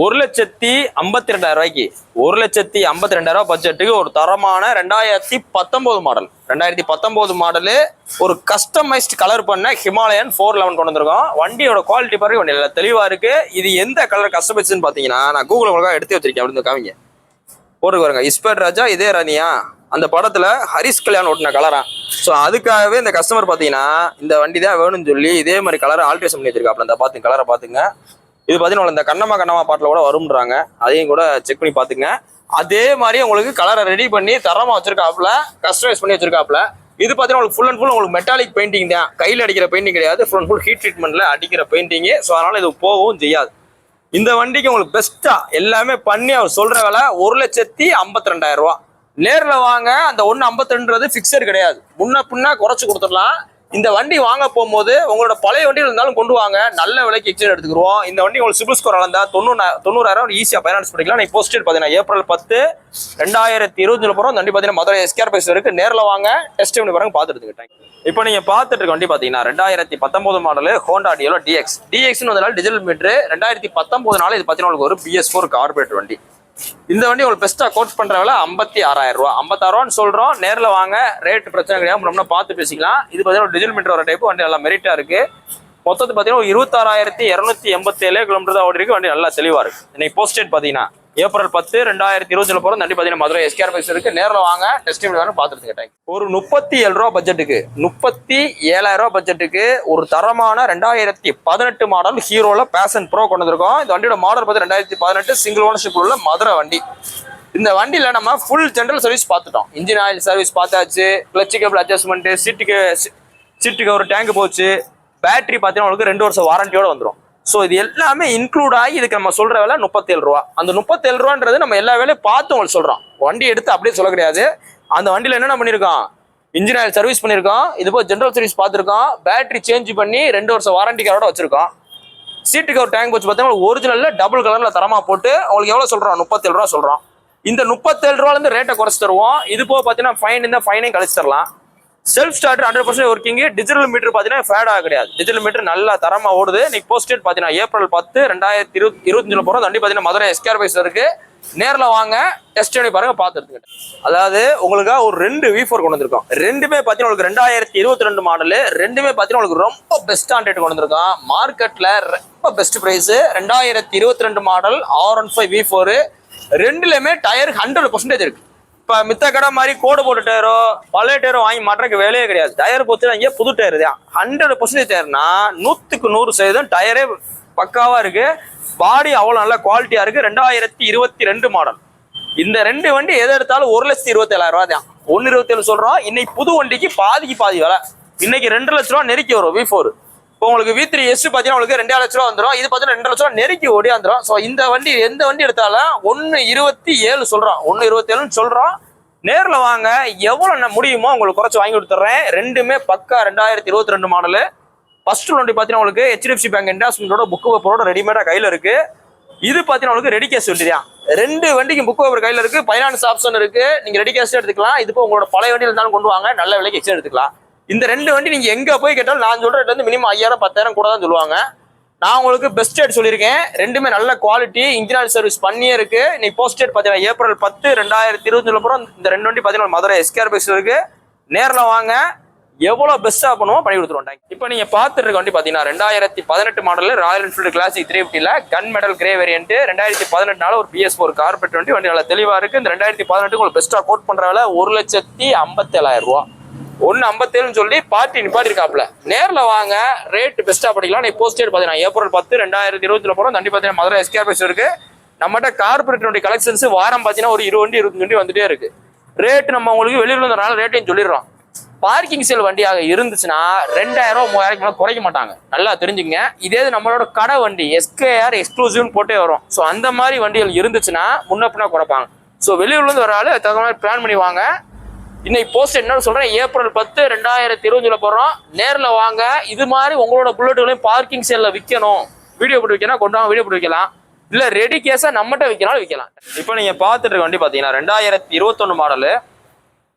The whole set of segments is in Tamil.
1,52,000 1,52,000 பட்ஜெட்டுக்கு ஒரு தரமான 2019 மாடல் 2019 மாடலு ஒரு கஸ்டமைஸ்ட் கலர் பண்ண ஹிமாலயன் 411 கொண்டு வந்திருக்கோம். வண்டியோட குவாலிட்டி பாருங்க, வண்டி நல்லா தெளிவா இருக்கு. இது எந்த கலர் கஸ்டமைஸ்ன்னு பாத்தீங்கன்னா, நான் கூகுள் உங்களுக்காக எடுத்து வச்சிருக்கேன். அப்படின்னு காமிங்க, போட்டு பாருங்க. இஸ்பர் ராஜா இதே ராணியா அந்த படத்துல ஹரிஷ் கல்யாண் ஓட்டின கலரா. ஸோ அதுக்காகவே இந்த கஸ்டமர் பாத்தீங்கன்னா இந்த வண்டி தான் வேணும்னு சொல்லி இதே மாதிரி கலரை ஆல்ட்ரேஷன் பண்ணி வச்சிருக்காப்ல. அந்த பாத்துங்க, கலரை பாத்துங்க. இது பார்த்தீங்கன்னா இந்த கண்ணம்மா பாட்டில் கூட வரும்ன்றாங்க, அதையும் கூட செக் பண்ணி பார்த்துங்க. அதே மாதிரி உங்களுக்கு கலரை ரெடி பண்ணி தரமாக வச்சிருக்காப்புல, கஸ்டமைஸ் பண்ணி வச்சிருக்காப்புல. இது பார்த்தீங்கன்னா உங்களுக்கு ஃபுல் அண்ட் ஃபுல் உங்களுக்கு மெட்டாலிக் பெயிண்டிங் தான், கையில் அடிக்கிற பெயிண்டிங் கிடையாது. ஃபுல் அண்ட் ஃபுல் ஹீட் ட்ரீட்மெண்ட்ல அடிக்கிற பெயிண்டிங். ஸோ அதனால இது போகவும் செய்யாது. இந்த வண்டிக்கு உங்களுக்கு பெஸ்ட்டா எல்லாமே பண்ணி அவர் சொல்ற விலை 1,52,000 ரூபா. நேரில் வாங்க. அந்த 1,52ன்றது ஃபிக்ஸட் கிடையாது, முன்ன பின்னா குறைச்சு கொடுத்துடலாம். இந்த வண்டி வாங்க போகும்போது உங்களோட பழைய வண்டியில் இருந்தாலும் கொண்டு வாங்க, நல்ல விலைக்கு எக்ஸ்சேஞ்ச் எடுத்துக்கிறோம். இந்த வண்டி உங்களுக்கு சிபில் ஸ்கோர் இருந்தா 90,000 ஈஸியாக ஃபைனான்ஸ் பண்ணிக்கலாம். நீ போஸ்ட் பார்த்தீங்கன்னா ஏப்ரல் 10, 2020 போகிறோம். வண்டி பார்த்தீங்கன்னா மதுரை எஸ்கேஆர் பேஸ் இருக்கு. நேரில் வாங்க, டெஸ்ட் பண்ணி பாருங்க, பார்த்துட்டு எடுத்துக்கிட்டேன். இப்போ நீங்க பார்த்துட்டு இருக்க வண்டி பார்த்தீங்கன்னா 2019 மாடல் ஹோண்டா டியோல டிஎக்ஸ்னு வந்தாலும் டிஜிட்டல் மீட்டர். 2019 இது பார்த்தீங்கன்னா ஒரு BS4 கார்பரேட் வண்டி. இந்த வண்டி உங்களுக்கு பெஸ்ட்டா கோட் பண்ற விலை 56,000 ரூபா. 56,000 சொல்றோம். நேரில் வாங்க, ரேட் பிரச்சனை கிடையாது, நம்ம பார்த்து பேசிக்கலாம். இது பார்த்தீங்கன்னா டிஜிட்டல் மீட்டர் வர டைப் வண்டி நல்லா மெரிட்டா இருக்கு. மொத்தத்து பார்த்தீங்கன்னா 26,287 கிலோமீட்டர் தான் ஓடி இருக்கு. வண்டி நல்லா தெளிவா இருக்கு. இன்னைக்கு போஸ்டேட் பார்த்தீங்கன்னா ஏப்ரல் 10, 2020 போகிறோம். வண்டி பார்த்தீங்கன்னா மதுரை எஸ்கேஆர் பேஸ் இருக்கு. நேரில் வாங்க, டெஸ்ட் பண்ணி பார்த்துட்டு கேட்டேன். ஒரு 37 ரூபா பட்ஜெட்டுக்கு 37,000 ரூபா பட்ஜெட்டுக்கு ஒரு தரமான 2018 மாடல் ஹீரோல பேஷன் ப்ரோ கொண்டு வந்திருக்கோம். இந்த வண்டியோட மாடல் பார்த்து 2018 சிங்கிள் ஓனர்ஷிப் உள்ள மதுரை வண்டி. இந்த வண்டியில நம்ம ஃபுல் ஜென்ரல் சர்வீஸ் பார்த்துட்டோம். இன்ஜின் ஆயில் சர்வீஸ் பார்த்தாச்சு, கிளட்ச் கேபிள் அட்ஜஸ்ட்மெண்ட், சீட்டுக்கு ஒரு டேங்க் போச்சு. பேட்டரி பார்த்தீங்கன்னா உங்களுக்கு 2 வருஷம் வாரண்டியோட வந்துடும். ஸோ இது எல்லாமே இன்க்ளூட் ஆகி இதுக்கு நம்ம சொல்ற வேலை 37 ரூபா. அந்த 37 ரூபான்றது நம்ம எல்லா வேலையும் பார்த்து உங்களுக்கு சொல்றோம். வண்டி எடுத்து அப்படியே சொல்ல கிடையாது. அந்த வண்டியில என்னென்ன பண்ணியிருக்கோம், இன்ஜின் ஆயில் சர்வீஸ் பண்ணியிருக்கோம், இது போய் ஜென்ரல் சர்வீஸ் பார்த்துருக்கோம், பேட்டரி சேஞ்ச் பண்ணி 2 வருஷம் வாரண்டி காரோட வச்சிருக்கோம். சீட்டுக்கு ஒரு டேங்க் வச்சு பார்த்தீங்கன்னா ஒரிஜினல்ல டபுள் கலர்ல தரமா போட்டு உங்களுக்கு எவ்வளவு சொல்றோம், 37 ரூபா சொல்றோம். இந்த 37 ரூபால இருந்து ரேட்டை குறைச்சு தருவோம். இது போக பார்த்தீங்கன்னா ஃபைன் இந்த ஃபைனையும் கழிச்சு தரலாம். Self starter 100% working. Digital meter பார்த்தீங்கன்னா ஃபேடா கிடையாது. டிஜிட்டல் மீட்டர் நல்லா தரமா ஓடுது. இன்னைக்கு போஸ்டேட் பார்த்தீங்கன்னா ஏப்ரல் 10, 2025 போகிறோம். வண்டி பார்த்தீங்கன்னா மதுரை எஸ்கேஆர் பேஸ் இருக்கு. நேரில் வாங்க, டெஸ்ட் பண்ணி பாருங்க, பார்த்து எடுத்துக்கிட்டேன். அதாவது உங்களுக்கு ஒரு 2 V4 கொண்டு வந்திருக்கோம். ரெண்டுமே பார்த்தீங்கன்னா உங்களுக்கு 2022 மாடல். ரெண்டுமே பார்த்தீங்கன்னா உங்களுக்கு ரொம்ப பெஸ்ட் ரேட் கொண்டு வந்திருக்கோம். மார்க்கெட்ல ரொம்ப best price. 2022 model R15 V4. ரெண்டுலயுமே டயர் 100% இருக்கு. இப்போ மித்த கடை மாதிரி கோடு போட்டு டயரோ பழைய டயரோ வாங்கி மாட்டுறதுக்கு வேலையே கிடையாது. டயர் போச்சுன்னா இங்கே புது டயர் தான். 100% டயர்னா 100% டயரே பக்காவா இருக்கு. பாடி அவ்வளோ நல்ல குவாலிட்டியா இருக்கு. 2022 மாடல். இந்த ரெண்டு வண்டி எதை எடுத்தாலும் 1,27,000 ரூபா தான். 1,27 சொல்றோம். இன்னைக்கு புது வண்டிக்கு பாதிக்கு பாதி விலை. இன்னைக்கு 2 லட்ச ரூபா நெருக்கி வரும் V4. இப்போ உங்களுக்கு V3S பார்த்தீங்கன்னா உங்களுக்கு 2 லட்ச ரூபா வந்துடும். இது பார்த்தீங்கன்னா 2 லட்ச ரூபா நெருக்கி ஓடியாந்துடும். ஸோ இந்த வண்டி எந்த வண்டி எடுத்தாலும் 1,27 சொல்றோம். 1,27 சொல்றோம். நேரில் வாங்க, எவ்வளோ முடியுமோ உங்களுக்கு குறைச்சி வாங்கி கொடுத்துட்றேன். ரெண்டுமே பக்கா 2022 மாடலு. ஃபர்ஸ்ட் வண்டி பார்த்தீங்கன்னா உங்களுக்கு HDFC பேங்க் இன்வெஸ்ட்மெண்டோட புக் பேப்பரோட ரெடிமேடாக கையில் இருக்கு. இது பார்த்தீங்கன்னா உங்களுக்கு ரெடி கேஷ் வண்டி தான். 2 வண்டிக்கு புக் பேப்பர் கையில் இருக்கு. ஃபைனான்ஸ் ஆப்ஷன் இருக்கு. நீங்க ரெடி கேஷ் எடுத்துக்கலாம். இது இப்போ உங்களோட பழைய வண்டி இருந்தாலும் கொண்டு வாங்க, நல்ல விலைக்கு எக்ஸ்சேஞ்ச் எடுத்துக்கலாம். இந்த 2 வண்டி நீங்க எங்க போய் கேட்டாலும் நான் சொல்ற ரேட் வந்து மினிமம் 5,000 10,000 கூட தான் சொல்லுவாங்க. நான் உங்களுக்கு பெஸ்ட் ரேட் சொல்லியிருக்கேன். ரெண்டுமே நல்ல குவாலிட்டி, இன்ஜின் ஆயில் சர்வீஸ் பண்ணியே இருக்கு. இன்னைக்கு போஸ்ட் டேட் பார்த்தீங்கன்னா ஏப்ரல் 10, 2020 போகிறோம். இந்த 2 வண்டி பார்த்தீங்கன்னா மதுரை எஸ்கேஆர் பேஸ் இருக்கு. நேரில் வாங்க, எவ்வளோ பெஸ்ட்டாக பண்ணுவோம் பண்ணி கொடுத்துருவோம். இப்போ நீங்க பார்த்துட்டு இருக்க வண்டி பார்த்தீங்கன்னா 2018 மாடல் ராயல் என்ஃபீல்டு கிளாசிக் 350ல கன் மெடல் கிரே வேரியன்ட். 2018 ஒரு BS4 கார்பரேட் வண்டி. வண்டி நல்லா தெளிவா இருக்கு. இந்த 2018 உங்களுக்கு பெஸ்ட்டாக கோட் பண்ற வேலை 1,57,000 ரூபா. 1,57 சொல்லி பார்ட்டி நிப்பாட்டி இருக்காப்ல. நேரில் வாங்க, ரேட் பெஸ்ட்டாக படிக்கலாம். நீ போஸ்டேட் பார்த்தீங்கன்னா ஏப்ரல் 10, 2020 போகிறோம். வண்டி பார்த்தீங்கன்னா மதுரை எஸ்கேஆர் பேஸ் இருக்கு. நம்மகிட்ட கார்பரேட் வண்டி கலெக்ஷன்ஸ் வாரம் பார்த்தீங்கன்னா ஒரு 20 வண்டி 25 வண்டி வந்துட்டே இருக்கு. ரேட் நம்ம உங்களுக்கு வெளியில் இருந்தனால ரேட்டையும் சொல்லிடுறோம். பார்க்கிங் சேல் வண்டியாக இருந்துச்சுன்னா 2,000 3,000 மேலே குறைக்க மாட்டாங்க, நல்லா தெரிஞ்சுங்க. இதே நம்மளோட கடை வண்டி SKR எக்ஸ்க்ளூசிவ்னு போட்டே வரும். ஸோ அந்த மாதிரி வண்டிகள் இருந்துச்சுன்னா முன்ன பின்னா குறைப்பாங்க. ஸோ வெளியூர்லேருந்து வர ஆள் தகுந்த மாதிரி பிளான் பண்ணி வாங்க. இன்னைக்கு போஸ்ட் என்ன சொல்றேன், ஏப்ரல் 10, 2020 போடுறோம். நேரில் வாங்க. இது மாதிரி உங்களோட புல்லட்டுகளையும் பார்க்கிங் சேல்ல விற்கணும், வீடியோ போட்டு விற்கணும், கொண்டு வாங்க, வீடியோ போட்டு விற்கலாம். இல்ல ரெடி கேஸா நம்மகிட்ட விற்கனாலும் விற்கலாம். இப்போ நீங்க பார்த்துட்டு இருக்க வண்டி பார்த்தீங்கன்னா 2021 மாடலு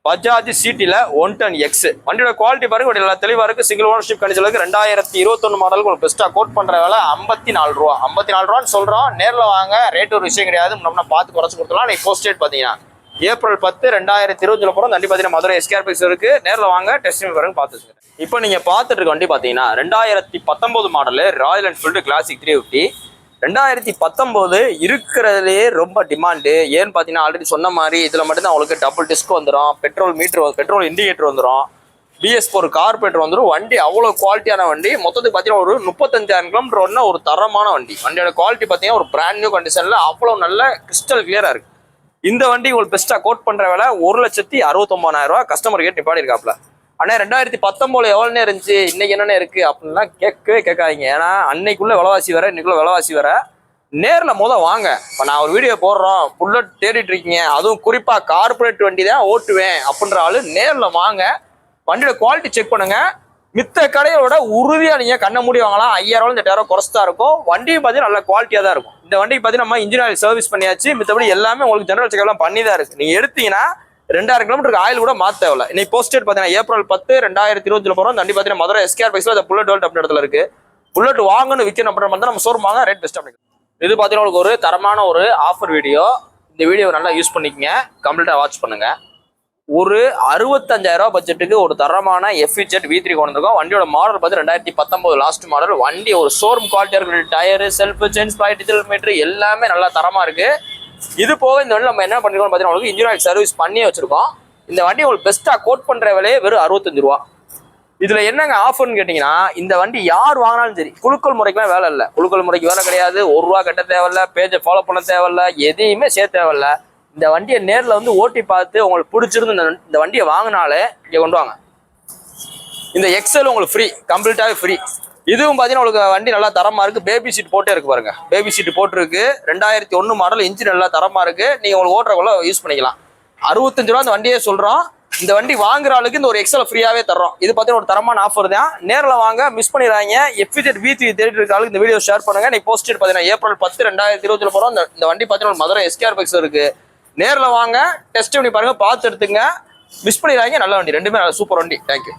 பஜாஜ் சிட்டில 110X. வண்டியோட குவாலிட்டி பாருங்க, வண்டி நல்லா தெளிவா இருக்கு. சிங்கிள் ஓனர்ஷிப் கண்டிஷன்ல இருக்கு. 2021 மாடலுக்கு ஒரு பெஸ்டா கோட் பண்ற விலை 54 ரூபா. 54 ரூபான்னு சொல்றோம். நேர்ல வாங்க, ரேட் ஒரு விஷயம் கிடையாது. நம்ம பார்த்து குறைச்சு கொடுத்துலாம். நீ போஸ்ட் டேட் பாத்தீங்கன்னா ஏப்ரல் 10 2020 போறோம். வண்டி பாத்தீங்கன்னா மதுரை எஸ்கேர்பிக்ஸ் இருக்கு. நேர்ல வாங்க, டெஸ்ட் பாருங்க, பாத்துங்க. இப்போ நீங்க பாத்துட்டு இருக்க வண்டி பாத்தீங்கன்னா 2019 மாடலு ராயல் என்ஃபீல்டு கிளாசிக் 350. 2019 இருக்கிறதுலே ரொம்ப டிமாண்டு. ஏன்னு பார்த்தீங்கன்னா ஆல்ரெடி சொன்ன மாதிரி இதில் மட்டும்தான் உங்களுக்கு டபுள் டிஸ்க் வந்துடும், பெட்ரோல் இண்டிகேட்டர் வந்துடும், BS4 கார்பரேட்டர் வந்துடும். வண்டி அவ்வளோ குவாலிட்டியான வண்டி. மொத்தத்துக்கு பார்த்தீங்கன்னா ஒரு 35,000 கிலோமீட்டர் ஓடினா ஒரு தரமான வண்டி. வண்டியோட குவாலிட்டி பார்த்தீங்கன்னா ஒரு பிராண்ட் நியூ கண்டிஷனில் அவ்வளோ நல்ல கிறிஸ்டல் கிளியராக இருக்கு. இந்த வண்டி உங்களுக்கு பெஸ்ட்டாக கோட் பண்ணுற விலை 1,69,000 ரூபா. கஸ்டமர் கேட்டு நிப்பாடி இருக்காப்ல. ஆனால் 2019 எவ்வளோனே இருந்துச்சு, இன்னைக்கு என்னென்ன இருக்கு அப்படின்லாம் கேட்காதீங்க. ஏன்னா அன்னைக்குள்ள விலைவாசி வேற, இன்னைக்குள்ள விலைவாசி வேற. நேரில் வாங்க. இப்போ நான் ஒரு வீடியோ போடுறோம், புல்லட் தேடிட்டு இருக்கீங்க, அதுவும் குறிப்பாக கார்பரேட் வண்டி தான் ஓட்டுவேன் அப்படின்ற ஆளு நேரில் வாங்க. வண்டியோட குவாலிட்டி செக் பண்ணுங்க. மித்த கடையோட உறுதியாக நீங்கள் கண்ண மூடி வாங்கலாம். 5,000 8,000 குறைச்சா இருக்கும். வண்டியும் பார்த்தீங்கன்னா நல்ல குவாலிட்டியாக தான் இருக்கும். இந்த வண்டிக்கு பார்த்தீங்கன்னா நம்ம இன்ஜின் ஆயில் சர்வீஸ் பண்ணியாச்சு. மித்தபடி எல்லாமே உங்களுக்கு ஜெனரல் செக்அப்லாம் பண்ணி தான் இருக்கு. நீங்கள் எடுத்தீங்கன்னா 2000 கிலோமீட்டருக்கு ஆயில் கூட மாற்ற தேவையில்ல. இன்னைக்கு போஸ்ட் டேட் பார்த்தீங்கன்னா ஏப்ரல் 10 2020 போகிறோம். வண்டி பார்த்தீங்கன்னா மதுரை எஸ்கேர்பிக்ஸ்ல புல்லட் வேர்ல்ட் அப்படின்ற இடத்துல இருக்கு. புல்லட் வாங்கன்னு விற்கணும் அப்படின்ற மாதிரி தான் நம்ம ஷோரூம் வாங்க, ரேட் பெஸ்ட் அப்படி. இது பார்த்தீங்கன்னா உங்களுக்கு ஒரு தரமான ஒரு ஆஃபர் வீடியோ. இந்த வீடியோ நல்லா யூஸ் பண்ணிக்கங்க, கம்ப்ளீட்டாக வாட்ச் பண்ணுங்க. ஒரு 65,000 ரூபா பட்ஜெட்டுக்கு ஒரு தரமான FZ V3 கொண்டு வந்திருக்கோம். வண்டியோட மாடல் பார்த்து 2019 லாஸ்ட் மாடல். வண்டி ஒரு ஷோரூம் குவாலிட்டியாக இருக்கு. Tyre, self, sense point, digital meter எல்லாமே நல்லா தரமா இருக்கு. இது போக இந்த வண்டி நம்ம என்ன பண்ணிருக்கோம் பார்த்தீங்கன்னா உங்களுக்கு இன்ஜின் ஆயில் சர்வீஸ் பண்ணி வச்சிருக்கோம். இந்த வண்டி உங்களுக்கு பெஸ்ட்டாக கோட் பண்ணுற விலையே வெறும் 65 ரூபா. இதுல என்னங்க ஆஃபர்னு கேட்டீங்கன்னா, இந்த வண்டி யார் வாங்கினாலும் சரி, குழுக்கள் முறைக்குலாம் வேலை இல்லை. குழுக்கள் முறைக்கு வேலை கிடையாது. 1 ரூபா கட்ட தேவையில்ல, பேஜை ஃபாலோ பண்ண தேவையில்ல, எதையுமே சேர்த்த தேவையில்ல. இந்த வண்டியை நேரில் வந்து ஓட்டி பார்த்து உங்களுக்கு பிடிச்சிருந்து இந்த வண்டியை வாங்கினாலே இங்கே கொண்டு வாங்க. இந்த எக்ஸல் உங்களுக்கு ஃப்ரீ, கம்ப்ளீட்டாகவே ஃப்ரீ. இதுவும் பார்த்தீங்கன்னா உங்களுக்கு வண்டி நல்லா தரமா இருக்கு. பேபி சீட் போட்டே இருக்கு பாருங்க. பேபி சீட் போட்டுருக்கு. 2001 மாடல். இன்ஜின் நல்லா தரமா இருக்கு. நீங்க உங்களுக்கு ஓட்டுறக்குள்ள யூஸ் பண்ணிக்கலாம். 65 ரூபா இந்த வண்டியே சொல்றோம். இந்த வண்டி வாங்குற ஆளுக்கு இந்த ஒரு எக்ஸல் ஃப்ரீயாவே தர்றோம். இது பார்த்தீங்கன்னா ஒரு தரமான ஆஃபர் தான். நேரில் வாங்க, மிஸ் பண்ணிடுறாங்க. FZ V3 தேடி இருக்க ஆளுக்கு இந்த வீடியோ ஷேர் பண்ணுங்க. நீ போஸ்ட் பார்த்தீங்கன்னா ஏப்ரல் 10 2020 போறோம். இந்த வண்டி பார்த்தீங்கன்னா மதுரை எஸ்கேர்பிக்ஸ் இருக்கு. நேரில் வாங்க, டெஸ்ட் பண்ணி பாருங்க, பார்த்து எடுத்துங்க. மிஸ் பண்ணிடுறாங்க. நல்ல வண்டி, ரெண்டுமே நல்ல சூப்பர் வண்டி. தேங்க்யூ.